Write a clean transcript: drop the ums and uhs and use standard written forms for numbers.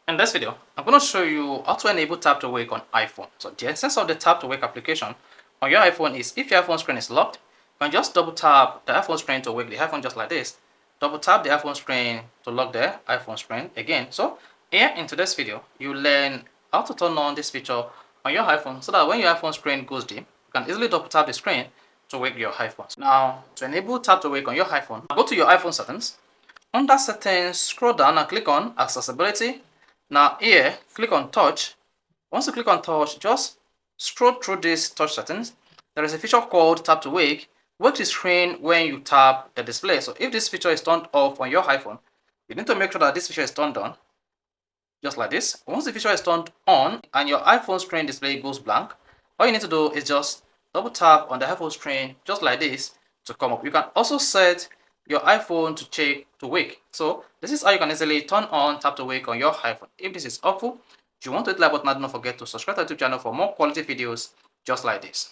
In this video, I'm going to show you how to enable tap to wake on iPhone. So the essence of the tap to wake application on your iPhone is if your iPhone screen is locked, you can just double tap the iPhone screen to wake the iPhone just like this. Double tap the iPhone screen to lock the iPhone screen again. So here in today's video, you learn how to turn on this feature on your iPhone so that when your iPhone screen goes dim, you can easily double tap the screen to wake your iPhone. Now, to enable tap to wake on your iPhone, go to your iPhone settings. Under settings, scroll down and click on accessibility. Now here, click on touch. Once you click on touch, just scroll through these touch settings. There is a feature called tap to wake. Wake the screen when you tap the display. So if this feature is turned off on your iPhone, you need to make sure that this feature is turned on, just like this. Once the feature is turned on and your iPhone screen display goes blank, all you need to do is just double tap on the iPhone screen just like this to come up. You can also set your iPhone to check to wake. So this is how you can easily turn on tap to wake on your iPhone. If this is helpful, if you want to hit the like button, don't forget to subscribe to the YouTube channel for more quality videos just like this.